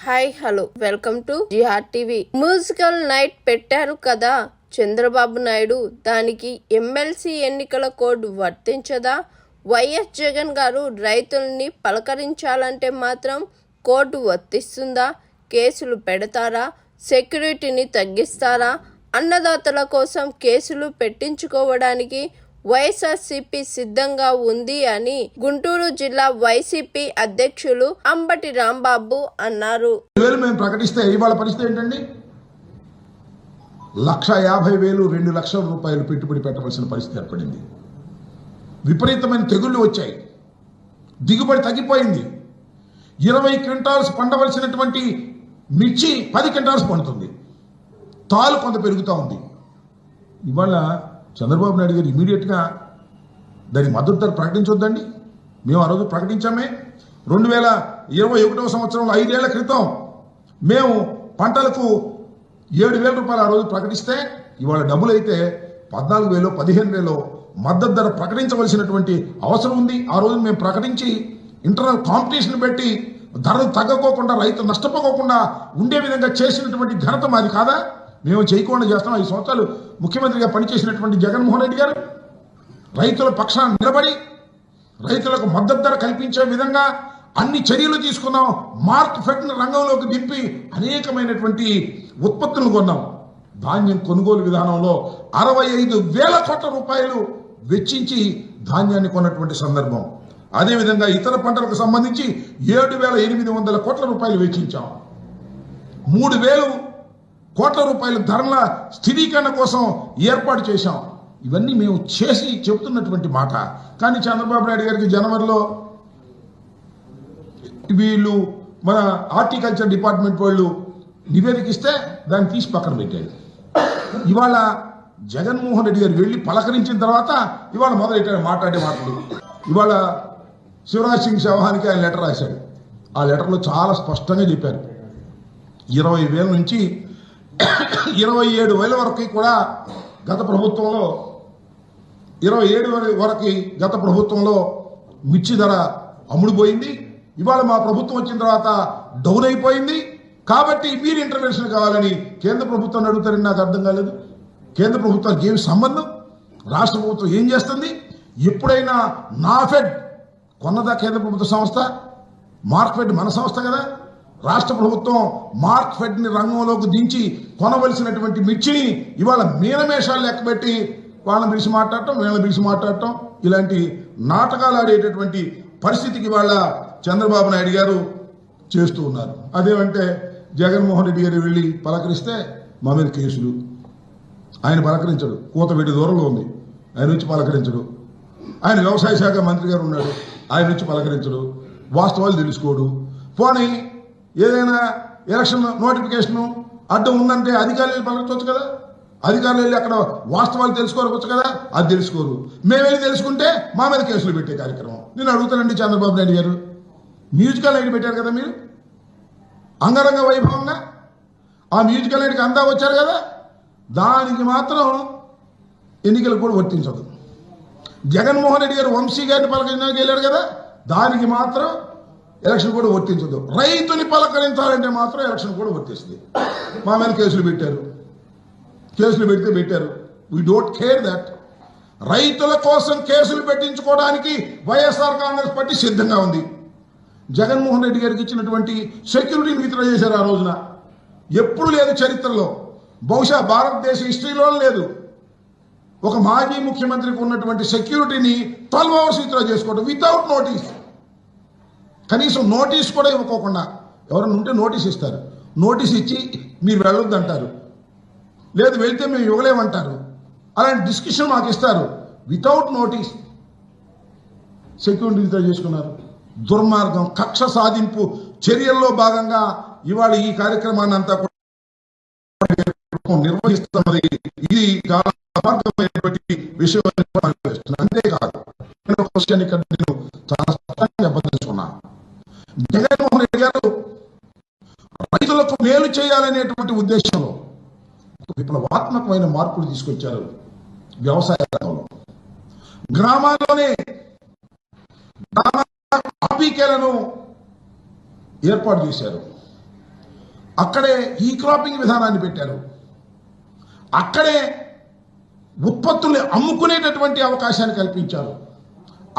Hi hello welcome to జిహార్ TV. Musical night పెట్టారు కదా చంద్రబాబు నాయుడు, దానికి ఎమ్మెల్సీ ఎన్నికల కోడ్ వర్తించదా? వైఎస్ జగన్ గారు రైతుల్ని పలకరించాలంటే మాత్రం కోడ్ వర్తిస్తుందా? కేసులు పెడతారా? సెక్యూరిటీని తగ్గిస్తారా? అన్నదాతల కోసం కేసులు పెట్టించుకోవడానికి వైఎస్ఆర్సీపీ సిద్ధంగా ఉంది అని గుంటూరు జిల్లా వైసీపీ అధ్యక్షులు అంబటి రాంబాబు అన్నారు. మేము ప్రకటిస్తే ఇవాళ పరిస్థితి ఏంటండి? 1,50,000 2 లక్షల రూపాయలు పెట్టుబడి పెట్టవలసిన పరిస్థితి ఏర్పడింది. విపరీతమైన తెగుళ్లు వచ్చాయి, దిగుబడి తగ్గిపోయింది. 20 క్వింటాల్స్ పండవలసినటువంటి మిర్చి 10 క్వింటాల్స్ పండుతుంది. తాలు కొంత పెరుగుతూ ఉంది. ఇవాళ చంద్రబాబు నాయుడు గారు ఇమీడియట్గా దానికి మద్దతు ధర ప్రకటించొద్దండి. మేము ఆ రోజు ప్రకటించామే. 2021 సంవత్సరంలో 5 ఏళ్ల క్రితం మేము పంటలకు 7,000 రూపాయలు ఆ రోజు ప్రకటిస్తే ఇవాళ డబ్బులు అయితే 14,000 15,000 మద్దతు ధర ప్రకటించవలసినటువంటి అవసరం ఉంది. ఆ రోజు మేము ప్రకటించి ఇంటర్నల్ కాంపిటీషన్ పెట్టి ధరలు తగ్గకోకుండా రైతు నష్టపోకుండా ఉండే విధంగా చేసినటువంటి ఘనత మాది కాదా? మేము చేయకుండా చేస్తాం. 5 సంవత్సరాలు ముఖ్యమంత్రిగా పనిచేసినటువంటి జగన్మోహన్ రెడ్డి గారు రైతుల పక్షాన నిలబడి రైతులకు మద్దతు ధర కల్పించే విధంగా అన్ని చర్యలు తీసుకున్నాం. మార్కెట్ రంగంలోకి దింపి అనేకమైనటువంటి ఉత్పత్తులు కొన్నాం. ధాన్యం కొనుగోలు విధానంలో 65,000 కోట్ల రూపాయలు వెచ్చించి ధాన్యాన్ని కొన్నటువంటి సందర్భం. అదేవిధంగా ఇతర పంటలకు సంబంధించి 7,800 కోట్ల రూపాయలు వెచ్చించాం. 3,000 కోట్ల రూపాయల ధరల స్థిరీకరణ కోసం ఏర్పాటు చేశాం. ఇవన్నీ మేము చేసి చెబుతున్నటువంటి మాట. కానీ చంద్రబాబు నాయుడు గారికి జనవరిలో వీళ్ళు మన హార్టికల్చర్ డిపార్ట్మెంట్ వాళ్ళు నివేదిక ఇస్తే దాన్ని తీసి పక్కన పెట్టాడు. ఇవాళ జగన్మోహన్ రెడ్డి గారు వెళ్ళి పలకరించిన తర్వాత ఇవాళ మొదలెట్టాడు మాట్లాడే మాటలు. ఇవాళ శివరాజ్ సింగ్ చౌహాన్కి ఆయన లెటర్ రాశాడు. ఆ లెటర్లో చాలా స్పష్టంగా చెప్పారు, 20,000 నుంచి 27,000 వరకు కూడా గత ప్రభుత్వంలో 27 వరకు గత ప్రభుత్వంలో మిర్చి ధర అమ్ముడుపోయింది. ఇవాళ మా ప్రభుత్వం వచ్చిన తర్వాత డౌన్ అయిపోయింది. కాబట్టి మీరు ఇంటర్వెన్షన్ కావాలని కేంద్ర ప్రభుత్వాన్ని అడుగుతారని నాకు అర్థం కాలేదు. కేంద్ర ప్రభుత్వానికి ఏమి సంబంధం? రాష్ట్ర ప్రభుత్వం ఏం చేస్తుంది? ఎప్పుడైనా నాఫెడ్ కొన్నదా కేంద్ర ప్రభుత్వ సంస్థ? మార్క్ఫెడ్ మన సంస్థ కదా. రాష్ట్ర ప్రభుత్వం మార్క్ఫెడ్ని రంగంలోకి దించి కొనవలసినటువంటి మిర్చిని ఇవాళ మీనమేషాలు లెక్కబెట్టి వాళ్ళని పిలిచి మాట్లాడటం, వీళ్ళని పిలిచి మాట్లాడటం, ఇలాంటి నాటకాలు ఆడేటటువంటి పరిస్థితికి వాళ్ళ చంద్రబాబు నాయుడు గారు చేస్తూ ఉన్నారు. అదేమంటే జగన్మోహన్ రెడ్డి గారు వెళ్ళి పలకరిస్తే మా మీద కేసులు. ఆయన పలకరించడు, కూతవేటి దూరంలో ఉంది, ఆయన వచ్చి పలకరించడు. ఆయన వ్యవసాయ శాఖ మంత్రి గారు ఉన్నాడు, ఆయన వచ్చి పలకరించడు, వాస్తవాలు తెలుసుకోడు. పోనీ ఏదైనా ఎలక్షన్ నోటిఫికేషన్ అడ్డం ఉందంటే అధికారులు పలకరించవచ్చు కదా. అధికారులు వెళ్ళి అక్కడ వాస్తవాలు తెలుసుకోవచ్చు కదా, అది తెలుసుకోరు. మేము వెళ్ళి తెలుసుకుంటే మా మీద కేసులు పెట్టే కార్యక్రమం. నేను అడుగుతానండి, చంద్రబాబు నాయుడు గారు మ్యూజికల్ నైట్ పెట్టారు కదా మీరు అంగరంగ వైభవంగా. ఆ మ్యూజికల్ నైట్కి అందా వచ్చారు కదా, దానికి మాత్రం ఎన్నికలు కూడా వర్తించదు. జగన్మోహన్ రెడ్డి గారు వంశీ గారిని పలకరించడానికి వెళ్ళారు కదా, దానికి మాత్రం ఎలక్షన్ కూడా వర్తించదు. రైతుని పలకరించాలంటే మాత్రం ఎలక్షన్ కూడా వర్తిస్తుంది. మా మీద కేసులు పెట్టారు, కేసులు పెడితే పెట్టారు. We don't care that. రైతుల కోసం కేసులు పెట్టించుకోవడానికి వైఎస్ఆర్ కాంగ్రెస్ పార్టీ సిద్ధంగా ఉంది. జగన్మోహన్ రెడ్డి గారికి ఇచ్చినటువంటి సెక్యూరిటీని విత్డ్రా చేశారు ఆ రోజున. ఎప్పుడు లేదు చరిత్రలో, బహుశా భారతదేశ హిస్టరీలో లేదు. ఒక మాజీ ముఖ్యమంత్రికి ఉన్నటువంటి సెక్యూరిటీని 12 అవర్స్ విత్డ్రా చేసుకోవడం వితౌట్ నోటీస్. కనీసం నోటీస్ కూడా ఇవ్వకోకుండా, ఎవరైనా ఉంటే నోటీస్ ఇస్తారు, నోటీస్ ఇచ్చి మీరు వెళ్ళొద్దు అంటారు, లేదు వెళ్తే మేము ఇవ్వలేమంటారు. అలాంటి డిస్కషన్ మాకు ఇస్తారు. వితౌట్ నోటీస్ సెక్యూరిటీ విత్డ్రా చేసుకున్నారు. దుర్మార్గం, కక్ష సాధింపు చర్యల్లో భాగంగా ఇవాళ ఈ కార్యక్రమాన్ని అంతా నిర్వహిస్తున్నది. ఇది చాలా అపార్థమైనటువంటి విషయం. అంతేకాదు, నేను చాలా స్పష్టంగా చెప్పదలుచుకున్నాను. జగన్మోహన్ రెడ్డి గారు రైతులకు మేలు చేయాలనేటువంటి ఉద్దేశంలో విప్లవాత్మకమైన మార్పులు తీసుకొచ్చారు. వ్యవసాయ రంగంలో గ్రామాల్లోనే ఆర్బీకేలను ఏర్పాటు చేశారు. అక్కడే ఈ క్రాపింగ్ విధానాన్ని పెట్టారు. అక్కడే ఉత్పత్తుల్ని అమ్ముకునేటటువంటి అవకాశాన్ని కల్పించారు.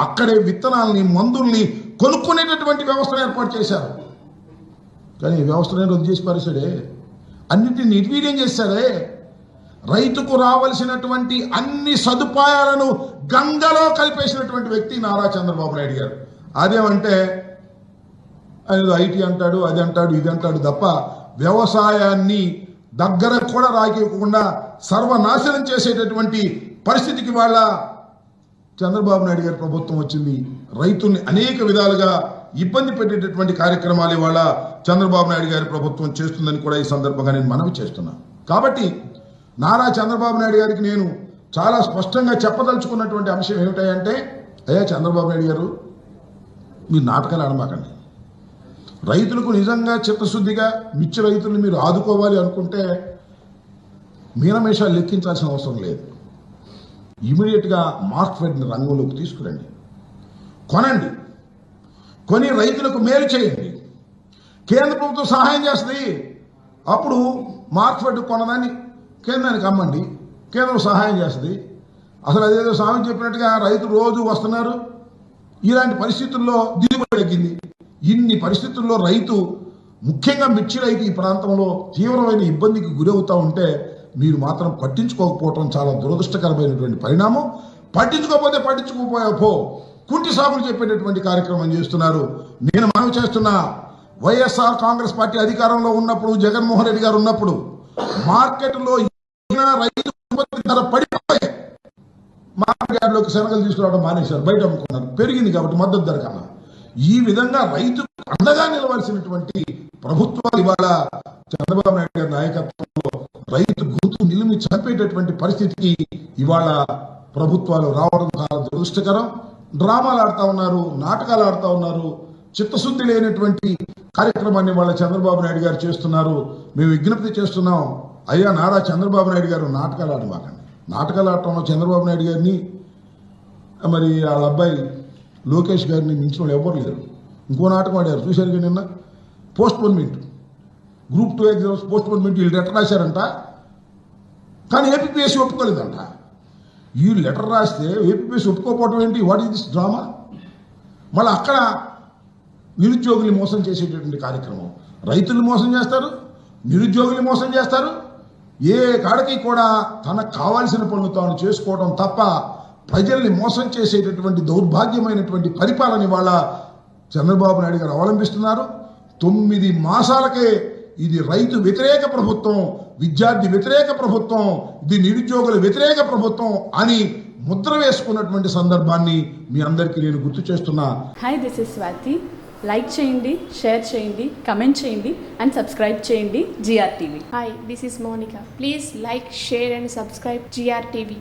అక్కడే విత్తనాలని మందుల్ని కొనుక్కునేటటువంటి వ్యవస్థను ఏర్పాటు చేశారు. కానీ ఈ వ్యవస్థను రద్దు చేసి పరిస్థితే అన్నింటినీ నిర్వీర్యం చేశారే. రైతుకు రావాల్సినటువంటి అన్ని సదుపాయాలను గంగలో కలిపేసినటువంటి వ్యక్తి నారా చంద్రబాబు నాయుడు గారు. అదేమంటే ఆయన ఐటీ అంటాడు, అది అంటాడు, ఇది అంటాడు తప్ప వ్యవసాయాన్ని దగ్గర కూడా రాకివ్వకుండా సర్వనాశనం చేసేటటువంటి పరిస్థితికి వాళ్ళ చంద్రబాబు నాయుడు గారి ప్రభుత్వం వచ్చింది. రైతుల్ని అనేక విధాలుగా ఇబ్బంది పెట్టేటటువంటి కార్యక్రమాలు ఇవాళ చంద్రబాబు నాయుడు గారి ప్రభుత్వం చేస్తుందని కూడా ఈ సందర్భంగా నేను మనవి చేస్తున్నాను. కాబట్టి నారా చంద్రబాబు నాయుడు గారికి నేను చాలా స్పష్టంగా చెప్పదలుచుకున్నటువంటి అంశం ఏమిటంటే, అయ్యా చంద్రబాబు నాయుడు గారు, మీరు నాటకాలు ఆడమాకండి. రైతులకు నిజంగా చిత్తశుద్ధిగా మిర్చి రైతులను మీరు ఆదుకోవాలి అనుకుంటే మీనమేషాలు లెక్కించాల్సిన అవసరం లేదు. ఇమీడియట్గా మార్కెట్ని రంగంలోకి తీసుకురండి, కొనండి, కొని రైతులకు మేలు చేయండి. కేంద్ర ప్రభుత్వం సహాయం చేస్తుంది. అప్పుడు మార్కెట్ కొనదాన్ని కేంద్రానికి అమ్మండి, కేంద్రం సహాయం చేస్తుంది. అసలు అదేదో స్వామి చెప్పినట్టుగా రైతులు రోజు వస్తున్నారు. ఇలాంటి పరిస్థితుల్లో దిగుబడి తగ్గింది. ఇన్ని పరిస్థితుల్లో రైతు, ముఖ్యంగా మిర్చి రైతు ఈ ప్రాంతంలో తీవ్రమైన ఇబ్బందికి గురవుతూ ఉంటే మీరు మాత్రం పట్టించుకోకపోవటం చాలా దురదృష్టకరమైనటువంటి పరిణామం. పట్టించుకోకపోతే కుంటి సాగులు చెప్పేటటువంటి కార్యక్రమం చేస్తున్నారు. నేను మనవి చేస్తున్నా, వైఎస్ఆర్ కాంగ్రెస్ పార్టీ అధికారంలో ఉన్నప్పుడు, జగన్మోహన్ రెడ్డి గారు ఉన్నప్పుడు మార్కెట్లో రైతు ధర పడిపోయి మార్కెట్ యార్డ్లోకి శనగలు తీసుకురావడం మానేశారు, బయట అమ్ముకున్నారు. పెరిగింది కాబట్టి మద్దతు ధర కన్నా. ఈ విధంగా రైతు అండగా నిలవలసినటువంటి ప్రభుత్వాలు ఇవాళ చంద్రబాబు నాయుడు గారి నాయకత్వంలో రైతు గొంతు నిలిమి చంపేటటువంటి పరిస్థితికి ఇవాళ ప్రభుత్వాలు రావడం చాలా దురదృష్టకరం. డ్రామాలు ఆడుతూ ఉన్నారు, నాటకాలు ఆడుతూ ఉన్నారు. చిత్తశుద్ధి లేనటువంటి కార్యక్రమాన్ని వాళ్ళ చంద్రబాబు నాయుడు గారు చేస్తున్నారు. మేము విజ్ఞప్తి చేస్తున్నాం, అయ్యా నారా చంద్రబాబు నాయుడు గారు నాటకాలు ఆడమాకండి. నాటకాలు ఆడటంలో చంద్రబాబు నాయుడు గారిని, మరి వాళ్ళ అబ్బాయి లోకేష్ గారిని మించిన వాళ్ళు ఎవరు లేరు. ఇంకో నాటకం ఆడారు చూశారు కదా నిన్న, పోస్ట్పోన్మెంట్, గ్రూప్ 2 ఎగ్జామ్స్ పోస్ట్పోన్మెంట్. వీళ్ళు లెటర్ రాశారంట, కానీ ఏపీపీఎస్సీ ఒప్పుకోలేదంట. ఈ లెటర్ రాస్తే ఏపీపీఎస్సీ ఒప్పుకోకపోవడం ఏంటి? What is this drama? మళ్ళీ అక్కడ నిరుద్యోగుల్ని మోసం చేసేటటువంటి కార్యక్రమం. రైతుల్ని మోసం చేస్తారు, నిరుద్యోగుల్ని మోసం చేస్తారు. ఏ కాడికి కూడా తనకు కావాల్సిన పనులు తాను చేసుకోవడం తప్ప ప్రజల్ని మోసం చేసేటటువంటి దౌర్భాగ్యమైనటువంటి పరిపాలన ఇవాళ చంద్రబాబు నాయుడు గారు అవలంబిస్తున్నారు. 9 మాసాలకే ఇది రైతు వ్యతిరేక ప్రభుత్వం, విద్యార్థి వ్యతిరేక ప్రభుత్వం, ఇది నిరుద్యోగుల వ్యతిరేక ప్రభుత్వం అని ముద్ర వేసుకున్నటువంటి సందర్భాన్ని మీ అందరికీ నేను గుర్తు చేస్తున్నా. Hi, this is Swathi. Like చేయండి, షేర్ చేయండి, కమెంట్ చేయండి అండ్ సబ్స్క్రైబ్ చేయండి GR TV. Hi, this is Monica. Please like, share and subscribe GR TV.